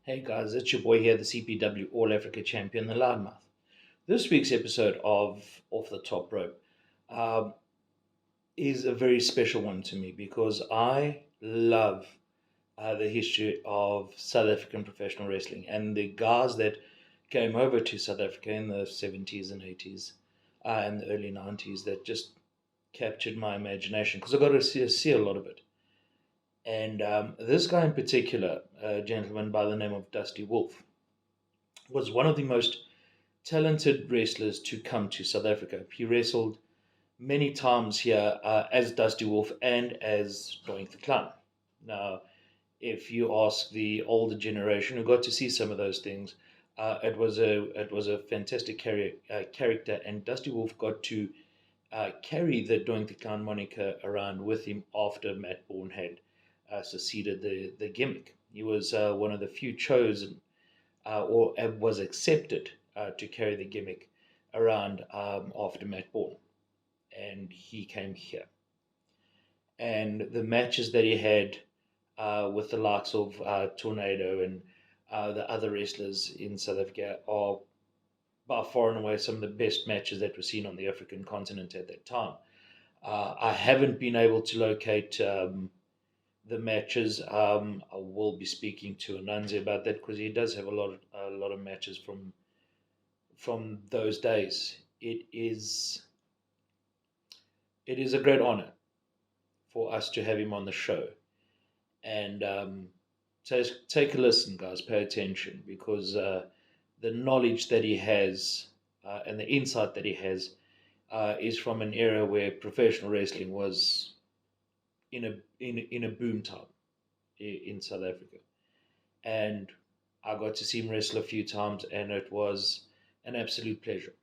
Hey guys, it's your boy here, the CPW All Africa Champion, the Loudmouth. This week's episode of Off the Top Rope um, is a very special one to me because I love the history of South African professional wrestling and the guys that came over to South Africa in the 70s and 80s and the early 90s that just captured my imagination because I got to see a lot of it. And this guy in particular, a gentleman by the name of Dusty Wolfe, was one of the most talented wrestlers to come to South Africa. He wrestled many times here as Dusty Wolfe and as Doink the Clown. Now, if you ask the older generation who got to see some of those things, it was a fantastic character, and Dusty Wolfe got to carry the Doink the Clown moniker around with him after Matt Bourne had succeeded the gimmick. He was one of the few chosen or was accepted to carry the gimmick around after Matt Bourne, and he came here. And the matches that he had with the likes of Tornado and the other wrestlers in South Africa are by far and away some of the best matches that were seen on the African continent at that time. I haven't been able to locate the matches. I will be speaking to Ananzi about that because he does have a lot of matches from those days. It is a great honor for us to have him on the show, and take a listen, guys. Pay attention because the knowledge that he has and the insight that he has is from an era where professional wrestling was in a boom time in South Africa, and I got to see him wrestle a few times, and it was an absolute pleasure.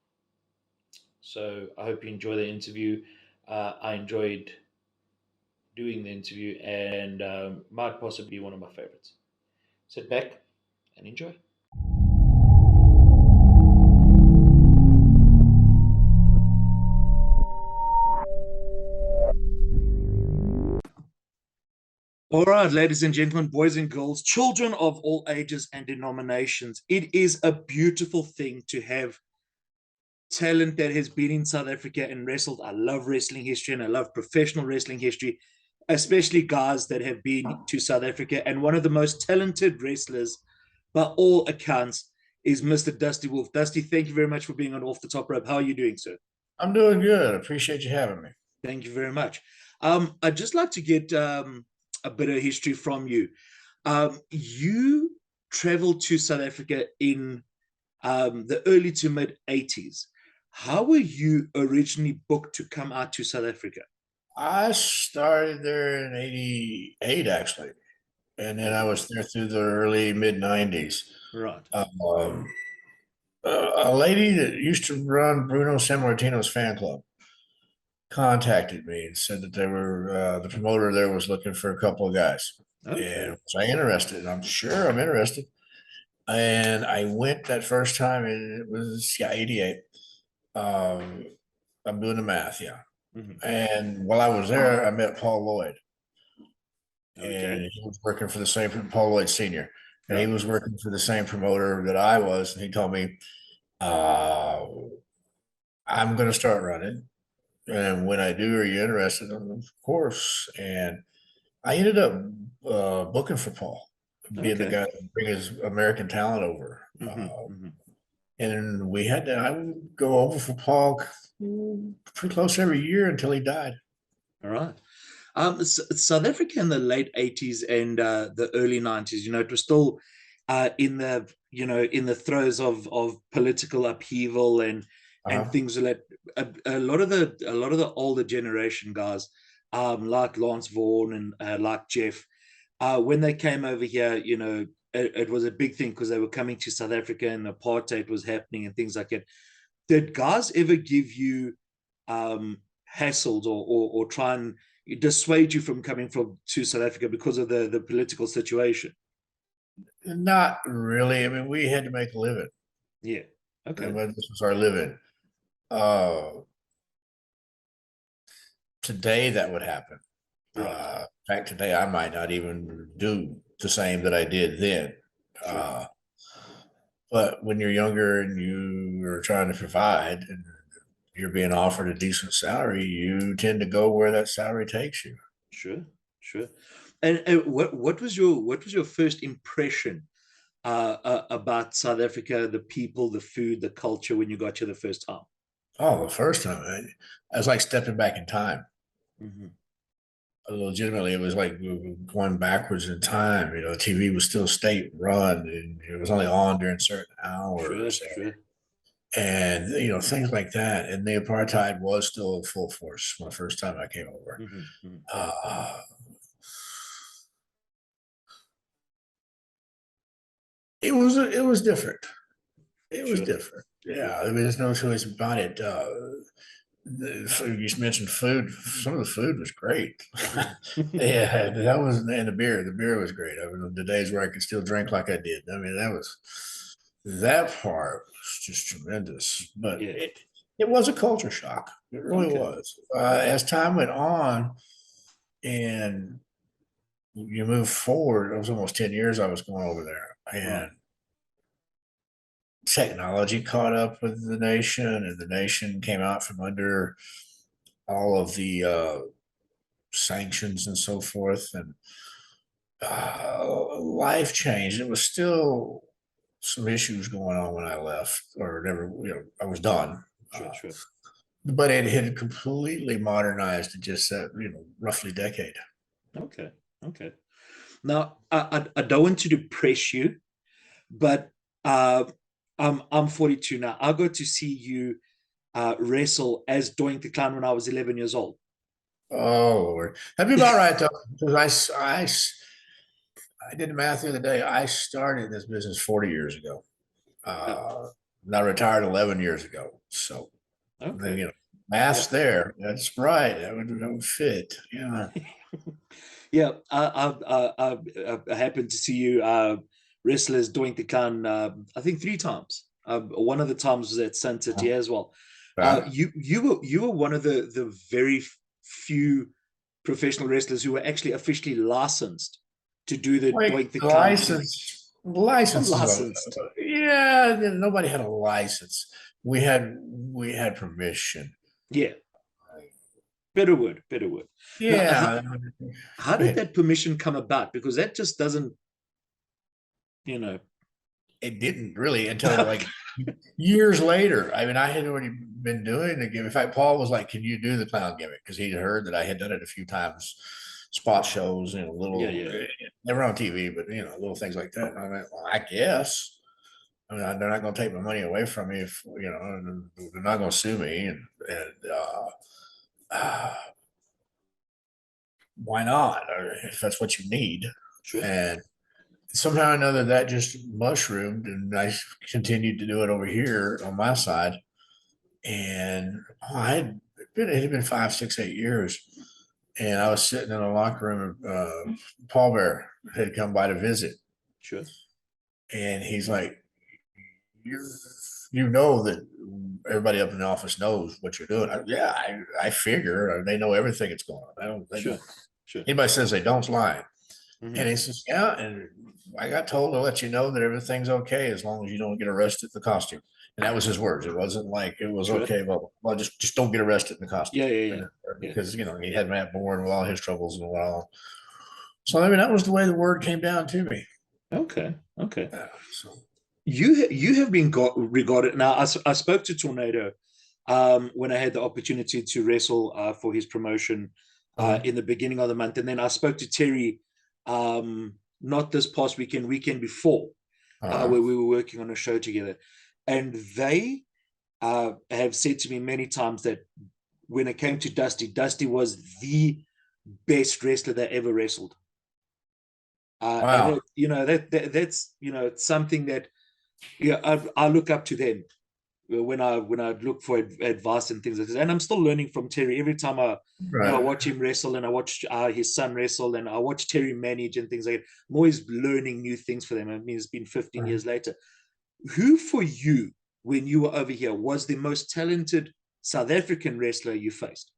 So I hope you enjoy the interview. I enjoyed doing the interview, and might possibly be one of my favorites. Sit back and enjoy. All right, ladies and gentlemen, boys and girls, children of all ages and denominations, it is a beautiful thing to have talent that has been in South Africa and wrestled. I love wrestling history and I love professional wrestling history, especially guys that have been to South Africa. And one of the most talented wrestlers, by all accounts, is Mr. Dusty Wolfe. Dusty, thank you very much for being on Off the Top Rope. How are you doing, sir? I'm doing good. Appreciate you having me. Thank you very much. I'd just like to get a bit of history from you. You traveled to South Africa in the early to mid 80s. How were you originally booked to come out to South Africa? I started there in '88, actually, and then I Okay, was there through the early mid '90s. right. Um, a lady that used to run Bruno Sammartino's fan club contacted me and said that they were the promoter there was looking for a couple of guys, and Okay, was I interested? And I'm sure I'm interested. And I went that first time, and it was '88. Um, I'm doing the math, yeah. hmm, And while I was there, I met Paul Lloyd, okay, and he was working for the same Paul Lloyd Senior, and he right. was working for the same promoter that I was. And he told me, uh, "I'm going to start running, and when I do, are you interested?" Of course. And I ended up booking for Paul, being the Okay. guy to bring his American talent over. Hmm, hmm. And we had to, I would go over for Paul pretty close every year until he died. All right. South Africa in the late 80s and the early 90s, it was still in the throes of political upheaval and Uh-huh. things that a lot of the older generation guys, like Lance Vaughan and like Jeff, when they came over here, it was a big thing because they were coming to South Africa and apartheid was happening and things like that. Did guys ever give you hassled or try and dissuade you from coming from to South Africa because of the political situation? Not really. I mean, we had to make a living. Yeah. And Okay. this was our living. Uh, Today that would happen. Right. In fact, today I might not even do the same that I did then. Sure. But when you're younger and you are trying to provide and you're being offered a decent salary, you tend to go where that salary takes you. Sure. Sure. And what was your first impression about South Africa, the people, the food, the culture when you got here the first time? Oh, the first time I was like stepping back in time. Hmm. Legitimately, it was like we were going backwards in time. You know, TV was still state run, and it was only on during certain Sure. hours, Sure. and you know things like that. And the apartheid was still in full force when the first time I came over. Hmm. Hmm. Uh, it was different. It was Sure. different. Sure. Yeah, I mean, there's no choice about it. You mentioned food. Some of the food was great. Yeah, that was, and the beer. The beer was great. I mean, the days where I could still drink like I did. I mean, that part was just tremendous. But Yeah. it was a culture shock. It really Okay. was. As time went on, and you move forward, it was almost 10 years I was going over there, Right. and technology caught up with the nation, and the nation came out from under all of the sanctions and so forth, and life changed. It was still some issues going on when I left, or never. I was done, Sure. Sure. but it had completely modernized in just that roughly decade. Okay. Okay. Now, I don't want to depress you, but uh, I'm 42 now. I got to see you wrestle as Doink the Clown when I was 11 years old. Oh Lord, that'd be about right though, because I did the math the other day. I started this business 40 years ago. Uh, Uh, and I retired 11 years ago. So then, okay. math's Yeah. there. That's right. That would fit. Yeah. Yeah. I happened to see you wrestlers Doink the Clown, I think 3 times. One of the times was at Sun City as well. Right. You were one of the very few professional wrestlers who were actually officially licensed to do the Like Doink the the Clown thing. license is Licensed. yeah. Nobody had a license. We had permission. Yeah. Better word. Better word. Now, Yeah. how Go did ahead. that permission come about? Because that just doesn't, you know. It didn't really until like years later. I mean, I had already been doing the gimmick. In fact, Paul was like, "Can you do the clown gimmick?" Because he'd heard that I had done it a few times, spot shows, Yeah. little, Yeah. never on TV, but little things like that. And I went, "Well, I guess." I mean, they're not going to take my money away from me if they're not going to sue me, and why not? If that's what you need, Sure. and somehow or another that just mushroomed, and I continued to do it over here on my side. And it had been 5, 6, 8 years, and I was sitting in a locker room. Paul Bear had come by to visit, Sure. and he's like, "You, you know that everybody up in the office knows what you're doing." Yeah, I figure they know everything that's going on. I don't. They Sure. don't. Sure. Anybody says they don't lie. Hmm. And he says, "Yeah." And I got told to let you know that everything's okay as long as you don't get arrested in the costume. And that was his words. It wasn't like it was Sure. okay, but well, just don't get arrested in the costume. Yeah. Yeah. Yeah. And Yeah. because he had Matt Bourne with all his troubles and all. So I mean, that was the way the word came down to me. Okay. Okay. So You have been regarded now. I spoke to Tornado when I had the opportunity to wrestle for his promotion uh, in the beginning of the month, and then I spoke to Terry not this past weekend before, uh, where we were working on a show together, and they have said to me many times that when it came to Dusty, Dusty was the best wrestler they ever wrestled. And wow. that's it's something that I look up to them when I look for advice and things like this. And I'm still learning from Terry every time I Right. watch him wrestle, and I watch his son wrestle, and I watch Terry manage and things like that. I'm always learning new things for them. I mean, it's been 15 Right. years later. Who for you, when you were over here, was the most talented South African wrestler you faced?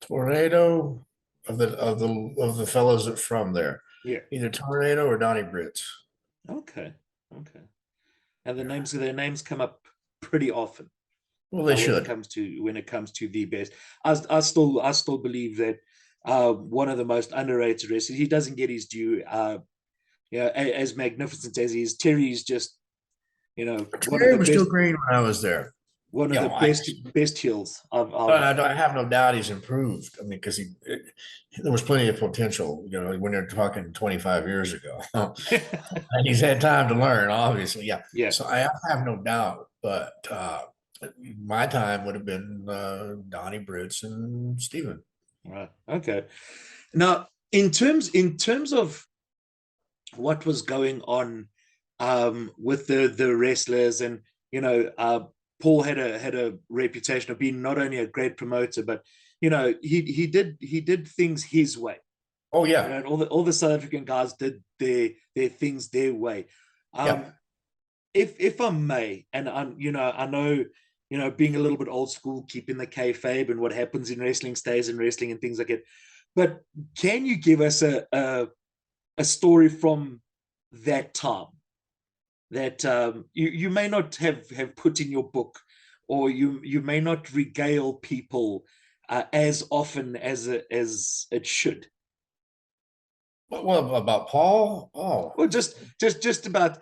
Tornado. of the fellows that from there. Yeah. Either Tornado or Donnie Brits. Okay. Okay. And their names come up pretty often. Well, they When should. it comes to the best. I still believe that one of the most underrated wrestlers. He doesn't get his due. As magnificent as he is, Terry's just one of Terry the was best still green when I was there. one of You the know, I best heels I have no doubt he's improved. I mean, because there was plenty of potential. You know, when they're talking 25 years ago, and he's had time to learn. Obviously, yeah. Yeah. So I have no doubt. But my time would have been Donnie Brits and Steven. Right. Okay. Now, in terms of what was going on with the wrestlers, and Paul had a reputation of being not only a great promoter, but he did things his way. Oh yeah, And all the South African guys did their things their way. yeah. If I may, and I know being a little bit old school, keeping the kayfabe and what happens in wrestling stays in wrestling and things like it. But can you give us a story from that time that you may not have put in your book, or you may not regale people as often as it should? Well, about Paul? Oh, Or just about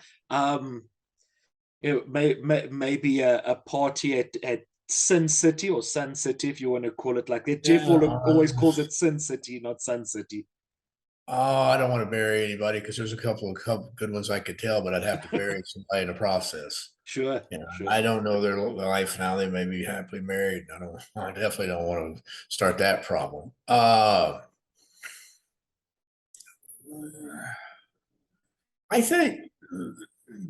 maybe a party at Sin City or Sun City, if you want to call it like that. Jeff yeah. always calls it Sin City, not Sun City. Oh, I don't want to bury anybody because there's a couple of good ones I could tell, but I'd have to bury somebody in the process. Sure, You know, sure. I don't know their life now. They may be happily married. I definitely don't want to start that problem. I think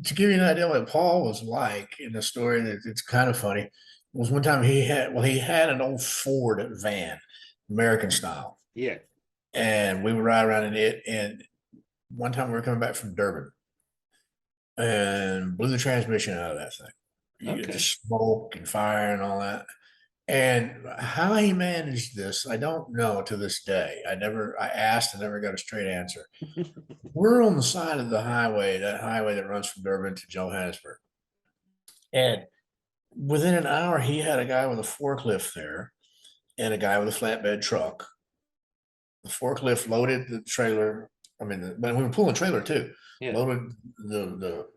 to give you an idea what Paul was like in the story, that it's kind of funny. Was one time he had an old Ford van, American style, Yeah. and we would ride around in it. And one time we were coming back from Durban and blew the transmission out of that thing. You get the Okay. smoke and fire and all that. And how he managed this, I don't know to this day. I asked and never got a straight answer. We're on the side of the highway, that highway that runs from Durban to Johannesburg. And within an hour, he had a guy with a forklift there and a guy with a flatbed truck. The forklift loaded the trailer. I mean, but we were pulling trailer too. Yeah. Loaded the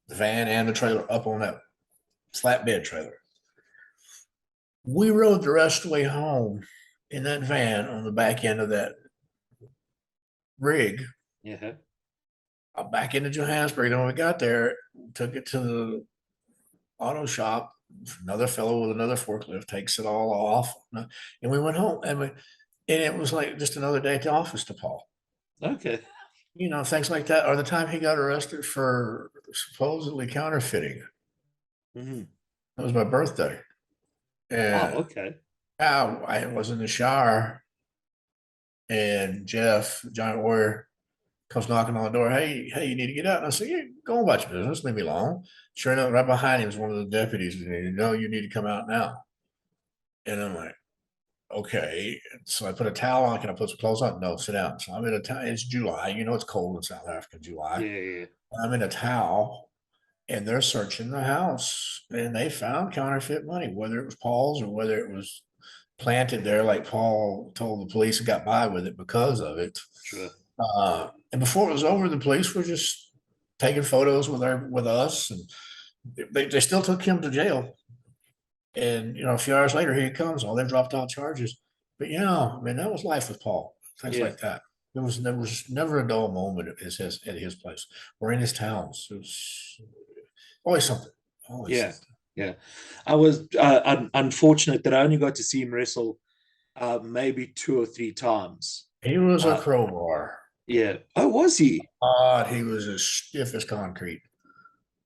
van and the trailer up on that flatbed trailer. We rode the rest of the way home in that van on the back end of that rig. Yeah. Back into Johannesburg. Then when we got there, took it to the auto shop. Another fellow with another forklift takes it all off, and we went home. And it was like just another day at the office to Paul. Okay. Things like that. Or the time he got arrested for supposedly counterfeiting. Mm-hmm. That was my birthday. And okay. I was in the shower, and Jeff, Giant Warrior, comes knocking on the door. Hey, you need to get out. And I said, yeah, go on about your business. Leave me alone. Sure enough, right behind him is one of the deputies. And you need to come out now. And I'm like, okay. So I put a towel on. Can I put some clothes on? No, sit down. So I'm in a towel. It's July. It's cold in South Africa in July. Yeah. I'm in a towel, and they're searching the house, and they found counterfeit money, whether it was Paul's or whether it was planted there, like Paul told the police and got by with it because of it. Sure. And before it was over, the police were just taking photos with us, and they still took him to jail. And a few hours later, here he comes. Oh, they dropped all charges. But that was life with Paul. Things like that. There was never a dull moment at his place or in his towns. It was always something. Always something. Yeah. I was unfortunate that I only got to see him wrestle maybe 2 or 3 times. He was a crowbar. Yeah. Oh, was he? He was as stiff as concrete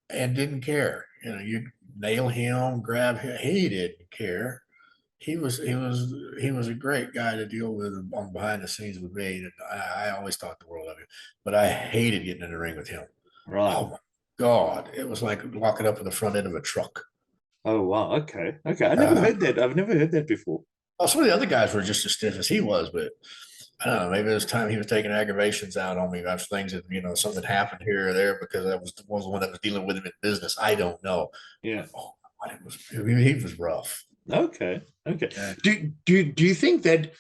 and didn't care. You nail him, grab him. He didn't care. He was a great guy to deal with on behind the scenes with me. And I always thought the world of him, but I hated getting in the ring with him. Right. Oh my God. It was like walking up in the front end of a truck. Oh, wow. Okay. I never heard that. I've never heard that before. Some of the other guys were just as stiff as he was, but I don't know, maybe it was time he was taking aggravations out on me about things that, something happened here or there because I was the one that was dealing with him in business. I don't know. Yeah. Oh, God, he was rough. Okay. Okay. Yeah. Do you think that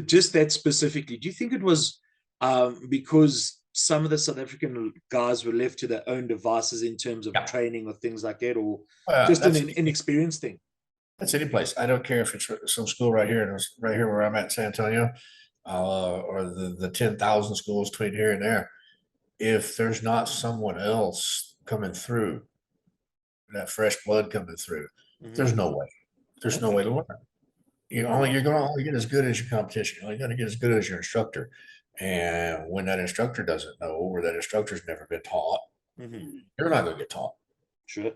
just that specifically? Do you think it was because some of the South African guys were left to their own devices in terms of Yeah. training or things like that, or Well, just an inexperienced thing? that's any place. I don't care if it's some school right here where I'm at, San Antonio, or the 10,000 schools between here and there. If there's not someone else coming through, that fresh blood coming through, Mm-hmm. there's no way. There's no Okay. way to learn. You're going to only get as good as your competition. You're only going to get as good as your instructor. And when that instructor doesn't know, or that instructor's never been taught, Mm-hmm. you're not going to get taught. Sure.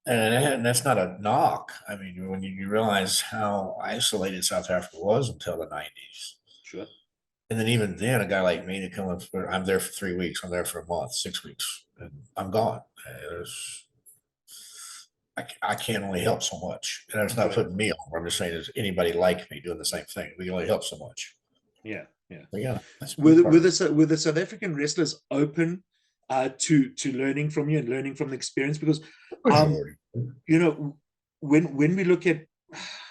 And that's not a knock. I mean, when you realize how isolated South Africa was until the 90s. Sure. And then even then, a guy like me to come up, I'm there for 3 weeks, I'm there for a month, 6 weeks, and I'm gone. I can only help so much. And it's not Sure. putting me on. I'm just saying, is anybody like me doing the same thing? We can only help so much. Yeah. Yeah. But yeah, that's a Were big the, part were of it. the South African wrestlers open to learning from you and learning from the experience? Because um, Majority. you know, when we look at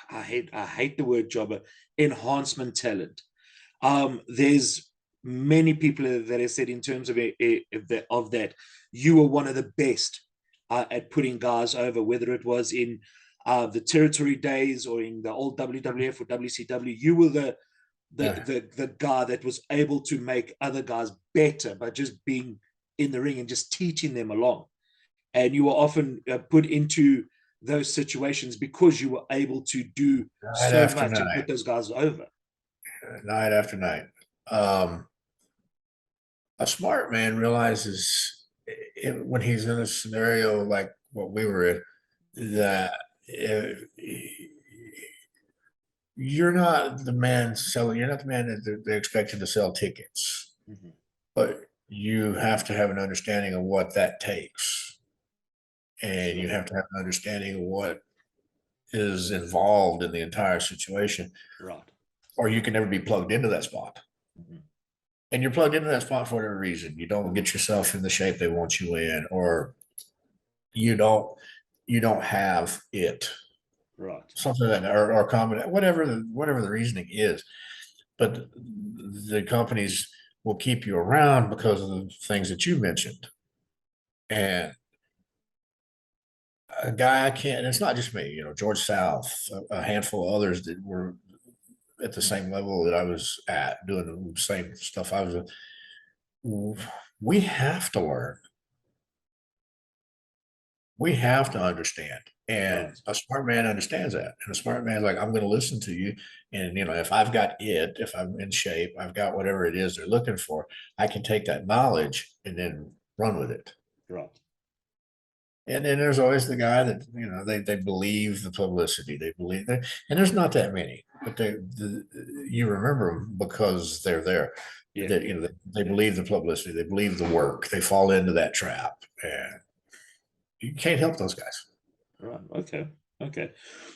I hate the word jobber, enhancement talent. There's many people that have said in terms of of that, you were one of the best at putting guys over, whether it was in the territory days or in the old WWF or WCW. You were Yeah. the guy that was able to make other guys better by just being in the ring and just teaching them along. And you were often put into those situations because you were able to do Night so after much and night, put those guys over. night after night. Um, a smart man realizes when he's in a scenario like what we were in, that if, you're not the man that they're expected to sell tickets, Mm-hmm. but you have to have an understanding of what that takes. And Sure. you have to have an understanding of what is involved in the entire situation, Right. or you can never be plugged into that spot. Mm-hmm. And you're plugged into that spot for whatever reason. You don't get yourself in the shape they want you in, or you don't you don't have it. Right. Something that or common, whatever the reasoning is. But the companies will keep you around because of the things that you mentioned. And a guy I can't, and it's not just me, George South, a handful of others that were at the same level that I was at, doing the same stuff I was. We have to learn. We have to understand. And Right. a smart man understands that. And a smart man's like, I'm going to listen to you. And, if I've got if I'm in shape, I've got whatever it is they're looking for, I can take that knowledge and then run with it. Right. And then there's always the guy that, they believe the publicity. They believe that. And there's not that many, but you remember them because they're there. Yeah. That, they believe the publicity. They believe the work. They fall into that trap. And you can't help those guys. Right. Okay. Okay.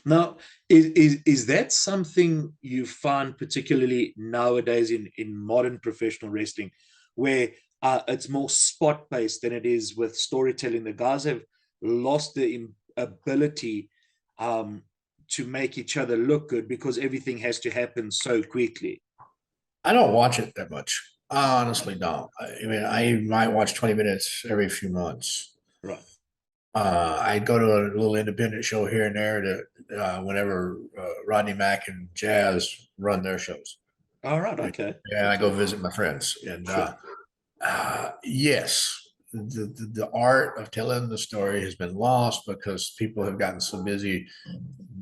Now, is that something you find particularly nowadays in modern professional wrestling, where it's more spot based than it is with storytelling? The guys have lost the ability to make each other look good because everything has to happen so quickly. I don't watch it that much. I honestly don't. I mean, I might watch 20 minutes every few months. Right. I go to a little independent show here and there whenever Rodney Mack and Jazz run their shows. All right. Okay. And I go visit my friends. And Sure. yes, the art of telling the story has been lost because people have gotten so busy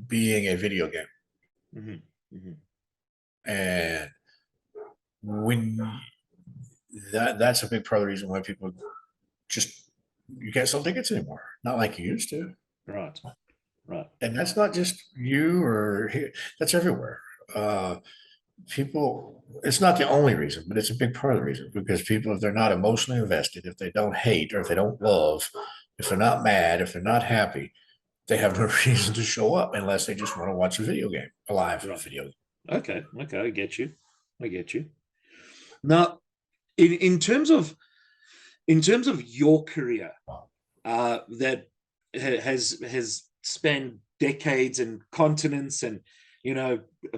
being a video game. Mm-hmm. Mm-hmm. And when that's a big part of the reason why people just you can't sell tickets anymore. Not like you used to. Right. Right. And that's not just you or here, that's everywhere. People, it's not the only reason, but it's a big part of the reason because people, if they're not emotionally invested, if they don't hate or if they don't love, if they're not mad, if they're not happy, they have no reason to show up unless they just want to watch a video game, a live Right. video game. Okay. Okay. I get you. I get you. Now, in terms of your career, that has spanned decades and continents, and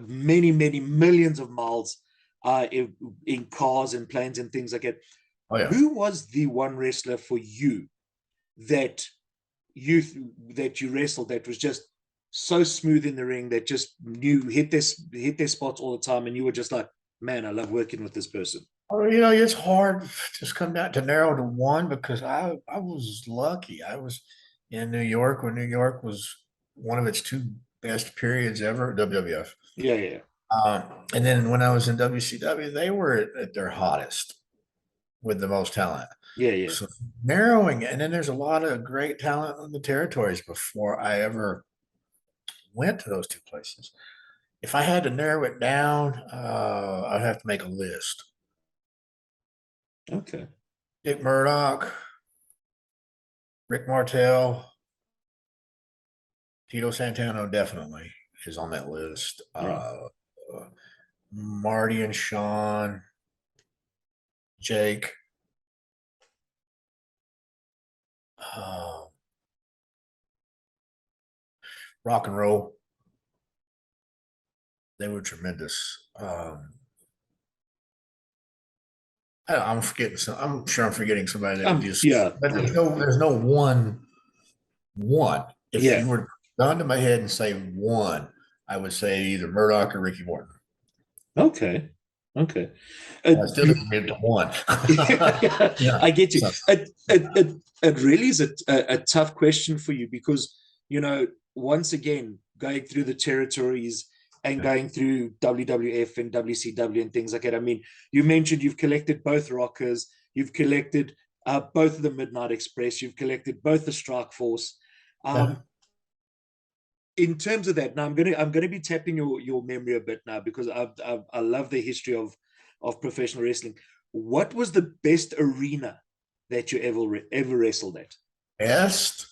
many millions of miles, in cars and planes and things like that. Oh yeah. Who was the one wrestler for you that you wrestled that was just so smooth in the ring, that just hit their spots all the time, and you were just like, man, I love working with this person? Oh, it's hard to just come down to narrow to one because I was lucky. I was in New York when New York was one of its two best periods ever, WWF. Yeah, yeah, And then when I was in WCW, they were at their hottest with the most talent. yeah, yeah. So narrowing, and then there's a lot of great talent in the territories before I ever went to those two places. If I had to narrow it down, I'd have to make a list. Okay. Dick Murdoch, Rick Martel, Tito Santana definitely is on that list. Right. Marty and Sean, Jake, uh, rock and roll. They were tremendous. I'm forgetting some. I'm sure I'm forgetting somebody that would just. Yeah, But there's no one. If yeah. you were gone to my head and say one, I would say either Murdoch or Ricky Morton. Okay. Still doesn't get to one. Yeah. I get you. So, It really is a tough question for you because, once again, going through the territories and going through WWF and WCW and things like that. I mean, you mentioned you've collected both Rockers, you've collected both of the Midnight Express, you've collected both the Strike Force. In terms of that, now I'm gonna be tapping your memory a bit now, because I love the history of professional wrestling. What was the best arena that you ever wrestled at? best.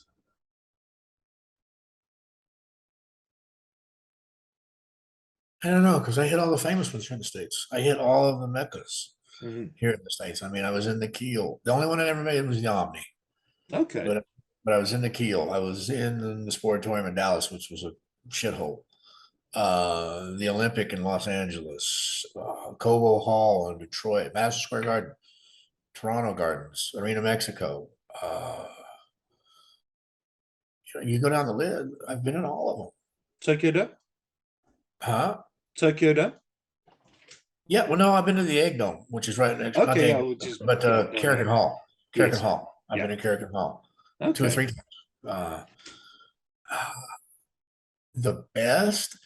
I don't know, because I hit all the famous ones here in the States. I hit all of the Meccas here in the States. I mean, I was in the Keel. The only one I ever made was the Omni. Okay. But I was in the Keel. I was in the Sportatorium in Dallas, which was a shithole. The Olympic in Los Angeles, Cobo Hall in Detroit, Madison Square Garden, Toronto Gardens, Arena Mexico. You go down the list. I've been in all of them. Tokyo Dome? Huh? Tokyo Dome? Yeah, well, no, I've been to the Egg Dome, which is right next. Okay, but Carrigan Hall. Carrigan Hall. I've been in Carrigan Hall 2 or 3 times. The best,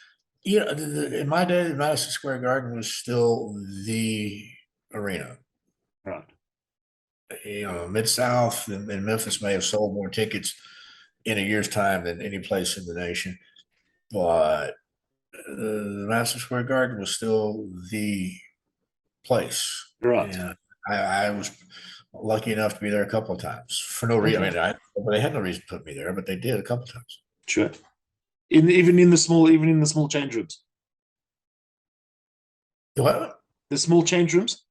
in my day, the Madison Square Garden was still the arena. Right. Mid-South and Memphis may have sold more tickets in a year's time than any place in the nation, but the Madison Square Garden was still the place. Right. And I was lucky enough to be there a couple of times for no reason. Okay. I mean, they had no reason to put me there, but they did a couple of times. Sure. Even in the small change rooms. What? The small change rooms?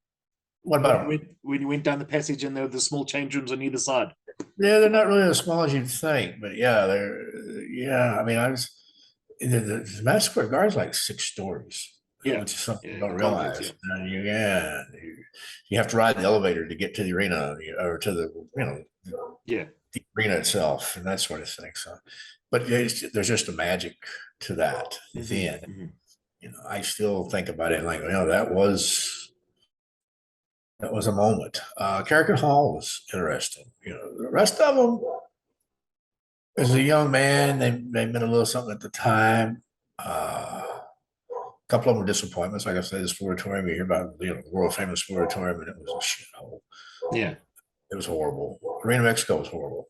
What about them? When you went down the passage and there were the small change rooms on either side? Yeah, they're not really as small as you'd think, but yeah, I mean, the Madison Square Garden's like 6 stories. Yeah, which is something you don't complex, realize. And you have to ride the elevator to get to the arena or to the the arena itself and that sort of thing. So, but there's just a magic to that. Then, I still think about it like, that was a moment. Carrigan Hall was interesting. The rest of them, as a young man, they meant a little something at the time. A couple of them were disappointments. Like I said, the Sportatorium, you hear about the world famous Sportatorium, and it was a shithole. Yeah, it was horrible. Arena Mexico was horrible,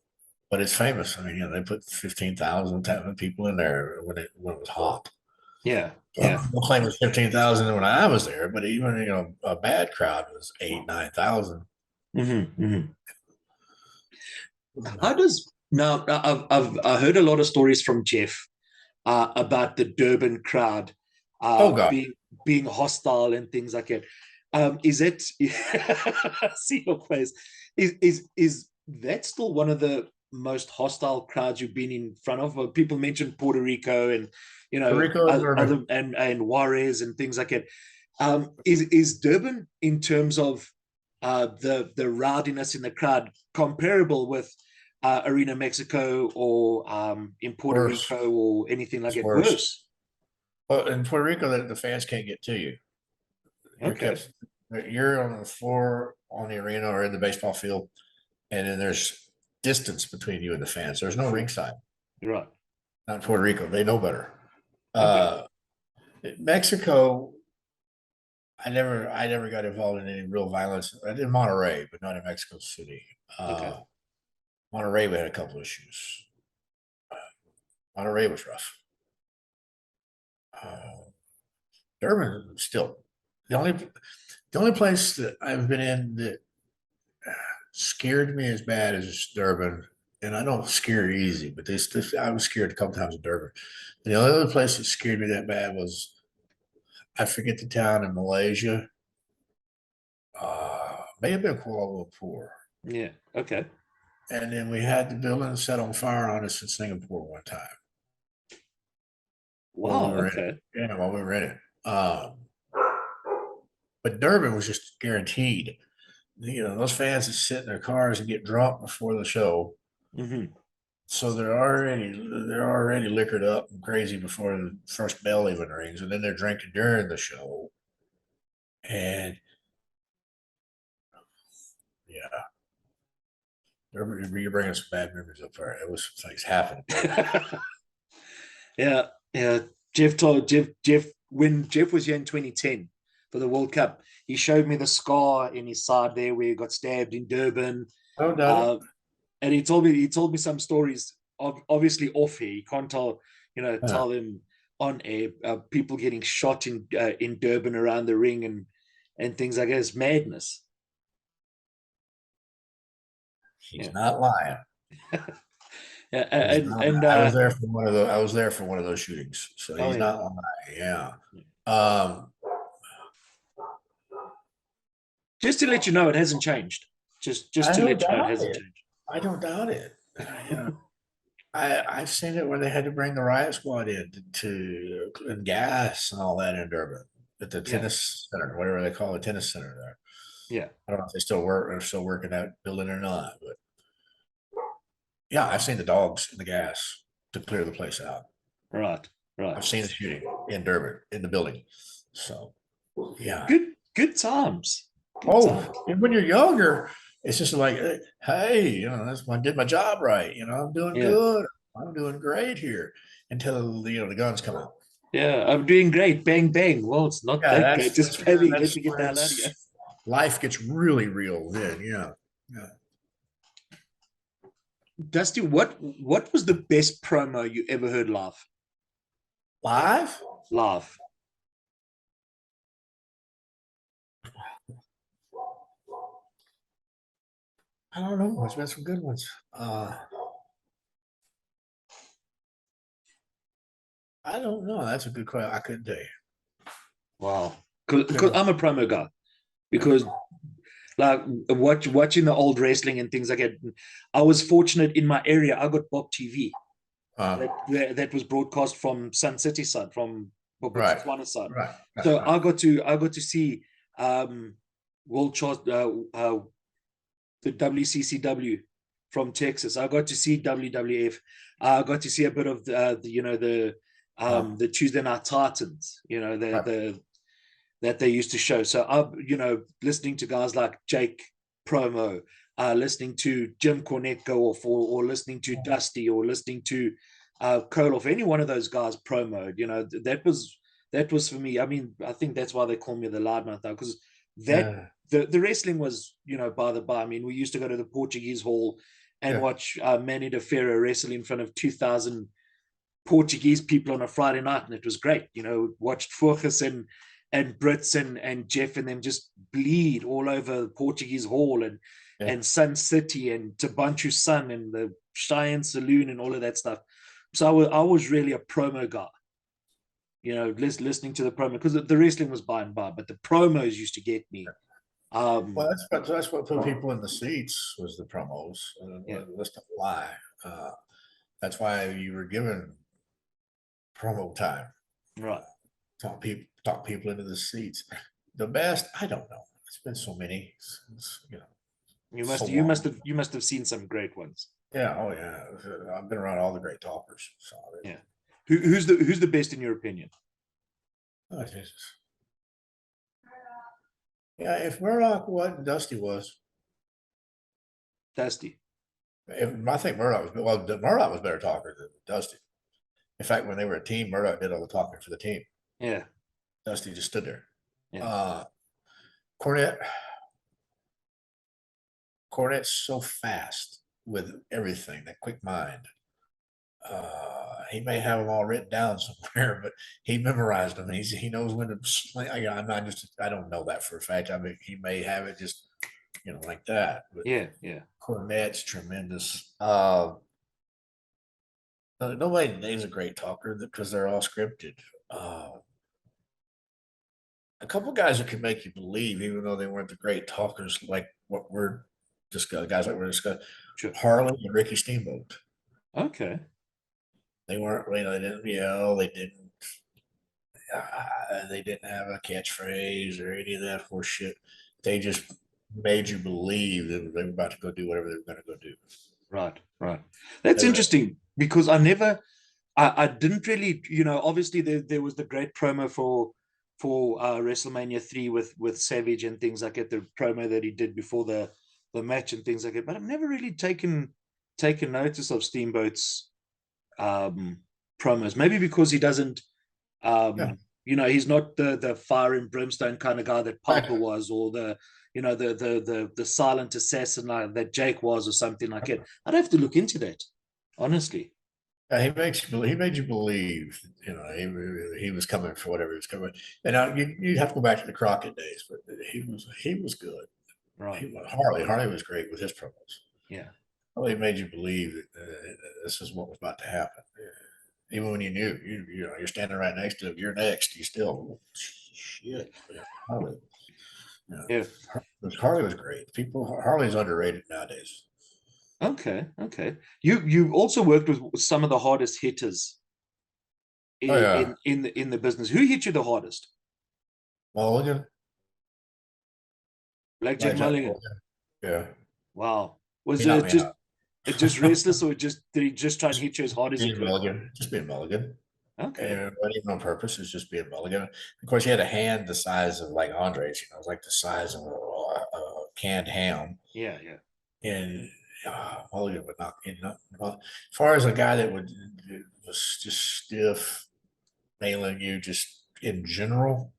but it's famous. I mean, they put 15,000 people in there when it was hot. Yeah, No claim it was 15,000 when I was there, but even a bad crowd was 8,000-9,000. How does now? I've heard a lot of stories from Jeff about the Durban crowd God, being hostile and things like that. Is it I see your face? Is that still one of the most hostile crowds you've been in front of? Well, people mentioned Puerto Rico and Puerto Rico and other Durban. and Juarez and things like that. Is Durban in terms of the rowdiness in the crowd comparable with Arena Mexico or in Puerto Worse. Rico or anything like It's it? worse. Worse. Well, in Puerto Rico, the fans can't get to you. Okay. You're on the floor on the arena or in the baseball field, and then there's distance between you and the fans. There's no ringside. Right. Not in Puerto Rico. They know better. Okay. Mexico, I never got involved in any real violence. I did Monterrey, but not in Mexico City. Okay. Monterrey, we had a couple issues. Monterrey was rough. Durban still the only place that I've been in that scared me as bad as Durban, and I don't scare easy, but I was scared a couple times in Durban. And the only other place that scared me that bad was I forget the town in Malaysia. May have been Kuala Lumpur. Yeah. Okay. And then we had the building set on fire on us in Singapore one time. Wow. While we were Okay. in it. Yeah, while we were in it. But Durban was just guaranteed. Those fans that sit in their cars and get drunk before the show. Mm-hmm. So they're already liquored up and crazy before the first bell even rings, and then they're drinking during the show. And yeah, you're bringing some bad memories up there. It was things happening. Yeah. Jeff when Jeff was here in 2010 for the World Cup, he showed me the scar in his side there where he got stabbed in Durban. Oh, no. And he told me some stories, obviously off here. You can't tell them on air. People getting shot in Durban around the ring and things like that. It's madness. He's not lying. And I was there for one of those. I was there for one of those shootings, so he's not lying. Yeah. Just to let you know, it hasn't changed. Just to let you know, it hasn't changed. I don't doubt it. I've seen it where they had to bring the riot squad in to and gas and all that in Durban at the tennis center, whatever they call the tennis center there. Yeah. I don't know if they still work in that building or not, but yeah, I've seen the dogs and the gas to clear the place out. Right. I've seen the shooting in Durban in the building. So yeah. Good times. And when you're younger, it's just like, hey, I did my job right. I'm doing good. I'm doing great here until the guns come out. Yeah, I'm doing great. Bang bang. Well, it's not that great. Just maybe get to get the hell out of here. Life gets really real then. Yeah. Dusty, what was the best promo you ever heard live? Live? Live. I don't know. There's been some good ones. I don't know. That's a good question. I couldn't tell you. Wow. Because I'm a promo guy. Because like watching the old wrestling and things like that, I was fortunate in my area. I got Bob TV. That was broadcast from Sun City side, from Botswana side. Right. So I got to see World Chart the WCCW from Texas. I got to see WWF. I got to see a bit of the Tuesday Night Titans. That they used to show. So I'm listening to guys like Jake promo, listening to Jim Cornette go off, or listening to Dusty, or listening to Koloff, any one of those guys promo. That was for me. I mean, I think that's why they call me the loudmouth now, because the wrestling was, by the by. I mean, we used to go to the Portuguese Hall and watch Manny de Ferro wrestle in front of 2,000 Portuguese people on a Friday night, and it was great. Watched Furcus and Brits and Jeff and them just bleed all over the Portuguese Hall and Sun City and Tabanchu Sun and the Cheyenne Saloon and all of that stuff. So I was really a promo guy. listening to the promo, because the wrestling was by and by, but the promos used to get me. Well, that's what put people in the seats was the promos. Let's not lie. That's why you were given promo time. Right. Talk people into the seats. The best, I don't know. It's been so many. You must have seen some great ones. Yeah. Oh yeah. I've been around all the great talkers. So yeah. Who's the best in your opinion? Oh Jesus. Yeah. If Murdoch wasn't, Dusty was. Dusty. I think Murdoch was better talker than Dusty. In fact, when they were a team, Murdoch did all the talking for the team. Yeah. Dusty just stood there. Yeah. Cornette's so fast with everything, that quick mind. He may have them all written down somewhere, but he memorized them. He knows when to sling. I don't know that for a fact. I mean, he may have it just, like that. But yeah. Cornette's tremendous. Nobody names a great talker because they're all scripted. A couple guys that can make you believe, even though they weren't the great talkers, like what we're discussing, guys like we're discussing, Sure. Harley and Ricky Steamboat. Okay. They weren't, they didn't yell, they didn't have a catchphrase or any of that horse shit. They just made you believe that they were about to go do whatever they were going to go do. Right. That's interesting because I didn't really, obviously there was the great promo for WrestleMania 3 with Savage and things like that, the promo that he did before the match and things like that. But I've never really taken notice of Steamboat's promos. Maybe because he doesn't, he's not the fire and brimstone kind of guy that Piper was, or the silent assassin that Jake was, or something like that. I'd have to look into that, honestly. He made you believe, he was coming for whatever he was coming. And you'd have to go back to the Crockett days, but he was good. Right. Harley was great with his promos. Yeah. Harley made you believe that this is what was about to happen. Even when you knew, you're standing right next to him, you're next. You still, shit. Harley. Yeah. Harley was great. Harley's underrated nowadays. Okay. You also worked with some of the hardest hitters in the business. Who hit you the hardest? Mulligan. Blackjack Mulligan. Yeah. Wow. Was it just restless, or did he just try and hit you as hard as he could? Mulligan. Just being Mulligan. Okay. And not even on purpose. It's just being Mulligan. Of course, he had a hand the size of like Andre's. It was like the size of a canned ham. Yeah. And Mulligan would not. As far as a guy that was just stiff, nailing you just in general.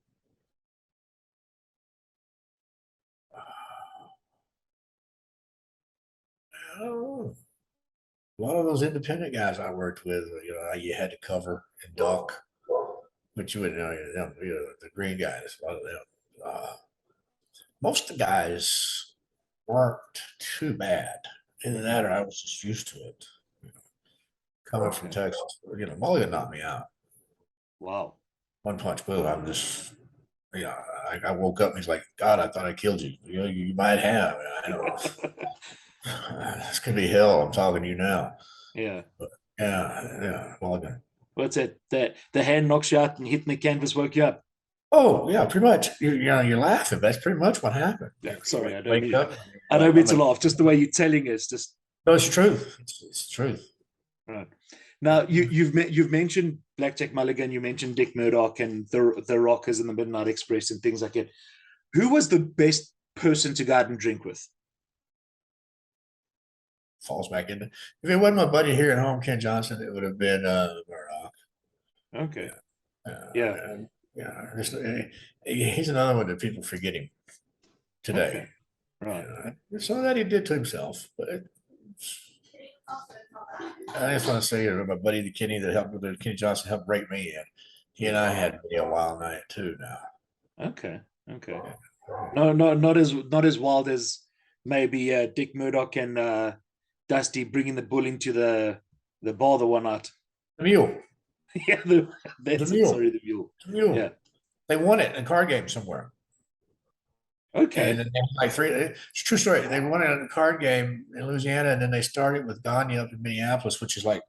A lot of those independent guys I worked with, you had to cover and duck, but you wouldn't know the green guys. A lot of them. Most of the guys weren't too bad. Either that, or I was just used to it. Coming from Texas, Mulligan knocked me out. Wow. One punch move. I'm just, I woke up and he's like, God, I thought I killed you. You might have. I don't know. This could be hell. I'm talking to you now. Yeah. But yeah. Mulligan. What's it? The hand knocks you out and hitting the canvas woke you up. Oh yeah, pretty much. You're laughing. That's pretty much what happened. Yeah, sorry, I don't mean to laugh. Just the way you're telling us. No, it's truth. It's truth. Right. Now you've mentioned Blackjack Mulligan. You mentioned Dick Murdoch and the Rockers and the Midnight Express and things like that. Who was the best person to go out and drink with? Falls back in. If it wasn't my buddy here at home, Ken Johnson, it would have been Murdoch. Okay. He's another one that people forget him today. Okay. Right. Some of that he did to himself, but I just want to say, my buddy Kenny Kenny Johnson helped break me in. He and I had a wild night too. Now. Okay. No, not as wild as maybe Dick Murdoch and Dusty bringing the bull into the bar the one night. The mule. Yeah, that's The it. mule. Sorry, the mule. The mule. Yeah. They won it in a card game somewhere. Okay. And then they had like three. It's a true story. They won it in a card game in Louisiana, and then they started with Gagne up in Minneapolis, which is like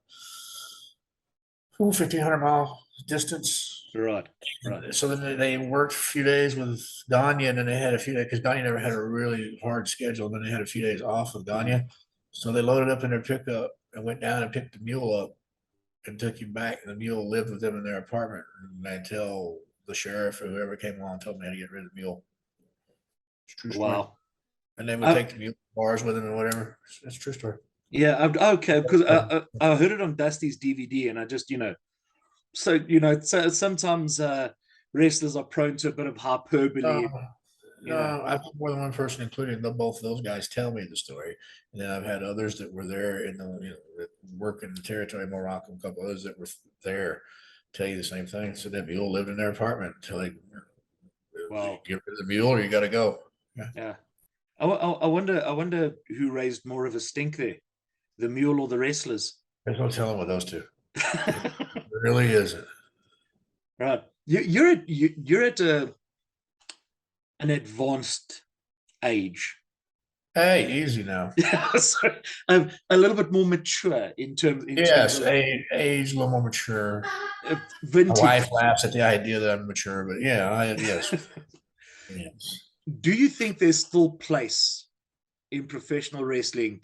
1,500 mile distance. Right. Right. So then they worked a few days with Gagne, and then they had a few days because Gagne never had a really hard schedule. Then they had a few days off with Gagne. So they loaded up in their pickup and went down and picked the mule up and took him back. And the mule lived with them in their apartment until the sheriff or whoever came along told them they had to get rid of the mule. It's a true story. Wow. And they would take the mule to bars with them and whatever. It's a true story. Yeah. Okay. Because I heard it on Dusty's DVD, and I just so so sometimes wrestlers are prone to a bit of hyperbole. No, I've had more than one person, including both of those guys, tell me the story. And then I've had others that were there in the that work in the territory of Morocco, a couple others that were there tell you the same thing. So that mule lived in their apartment until they get rid of the mule or you got to go. Yeah. I wonder who raised more of a stink there, the mule or the wrestlers. There's no telling with those two. It really isn't. Right. You're at an advanced age. Hey, easy now. Yeah, sorry. I'm a little bit more mature in terms. Yes, age, a little more mature. Vintage. My wife laughs at the idea that I'm mature, but yeah, yes. Yes. Do you think there's still place in professional wrestling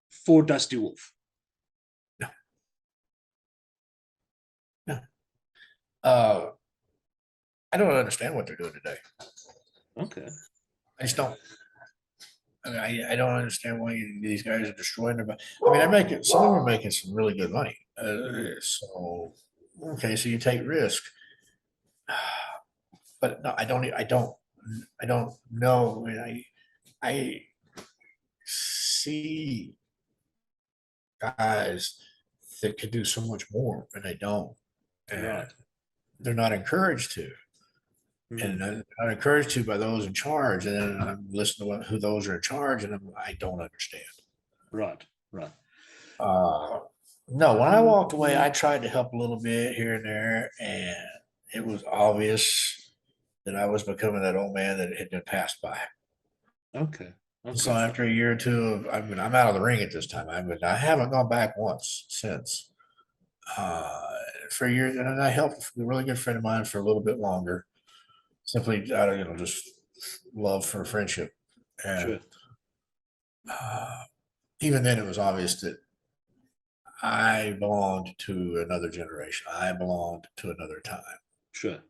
for Dusty Wolfe? No. No. I don't understand what they're doing today. Okay. I just don't. I mean, I don't understand why these guys are destroying their. I mean, they're making some of them are making some really good money. So okay, so you take risk, but no, I don't know. I mean, I see guys that could do so much more, and they don't. And Right. they're not encouraged to. And I'm encouraged to by those in charge, and then I'm listening to who those are in charge, and I don't understand. Right. Right. No, when I walked away, I tried to help a little bit here and there, and it was obvious that I was becoming that old man that had been passed by. Okay. So after a year or two of, I'm out of the ring at this time. I haven't gone back once since. For a year, and I helped a really good friend of mine for a little bit longer. Simply out of just love for friendship, and even then it was obvious that I belonged to another generation. I belonged to another time. Sure,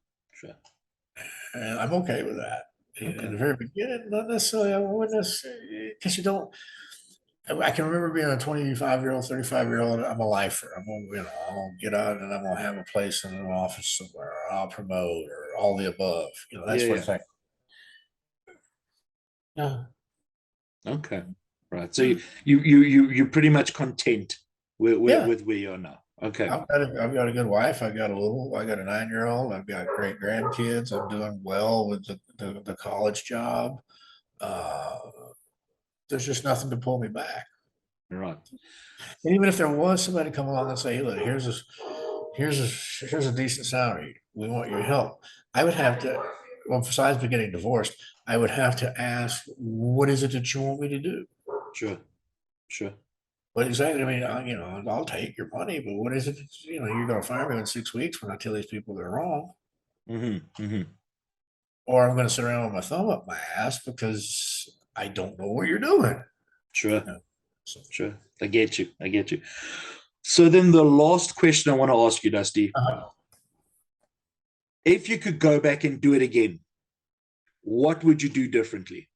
and I'm okay with that. In the very beginning, not necessarily. I wouldn't necessarily, because you don't. I can remember being a 25-year-old, 35-year-old. I'm a lifer. I'm gonna get out and I'm gonna have a place in an office somewhere. Or I'll promote or all the above. That sort of thing. Yeah. Okay. Right. So you're pretty much content with where you are now. Okay. I've got a good wife. I got a 9-year-old. I've got great grandkids. I'm doing well with the college job. There's just nothing to pull me back. Right. And even if there was somebody come along and say, hey, look, here's a decent salary. We want your help. I would have to, well, besides me getting divorced, I would have to ask, what is it that you want me to do? Sure. What exactly? I mean, I'll take your money, but what is it that, you're going to fire me in 6 weeks when I tell these people they're wrong? Or I'm going to sit around with my thumb up my ass because I don't know what you're doing. Sure. I get you. So then the last question I want to ask you, Dusty, if you could go back and do it again, what would you do differently?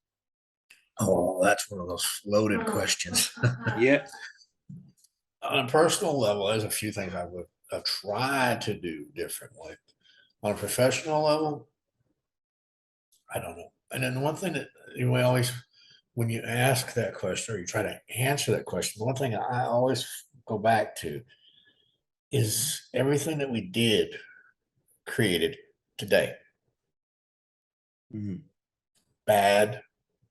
Oh, that's one of those loaded questions. Yeah. On a personal level, there's a few things I would have tried to do differently. On a professional level, I don't know. And then one thing that we always, when you ask that question or you try to answer that question, one thing I always go back to is everything that we did created today. Bad,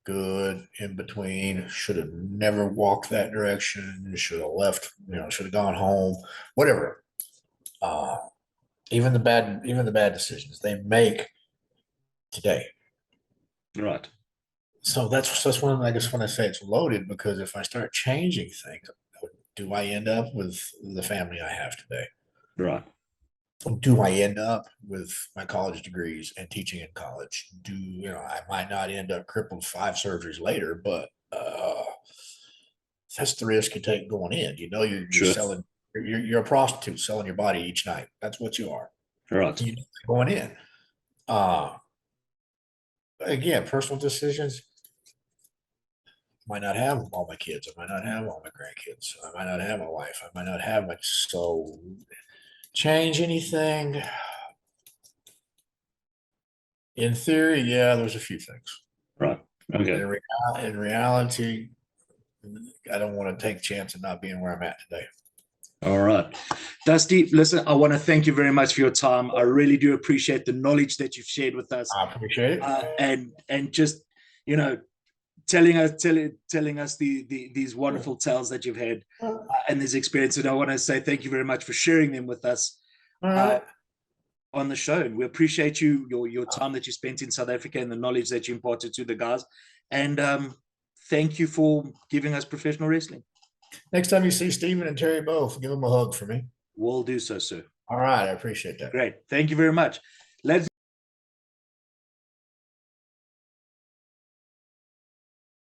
good, in between, should have never walked that direction, should have left, should have gone home, whatever. even the bad decisions they make today. Right. So that's one of I just want to say it's loaded, because if I start changing things, do I end up with the family I have today? Right. Do I end up with my college degrees and teaching in college? I might not end up crippled 5 surgeries later, but that's the risk you take going in. You're Sure. selling, you're a prostitute selling your body each night. That's what you are. Right. You going in. Again, personal decisions. Might not have all my kids. I might not have all my grandkids. I might not have my wife. I might not have my, so change anything. In theory, yeah, there's a few things. Right. Okay. In reality, I don't want to take a chance of not being where I'm at today. All right. Dusty, listen, I want to thank you very much for your time. I really do appreciate the knowledge that you've shared with us. I appreciate it. And just, telling us these wonderful tales that you've had and these experiences. And I want to say thank you very much for sharing them with us All right. on the show. And we appreciate your time that you spent in South Africa and the knowledge that you imparted to the guys. And thank you for giving us professional wrestling. Next time you see Steven and Terry both, give them a hug for me. We'll do so, sir. All right. I appreciate that. Great. Thank you very much. Let's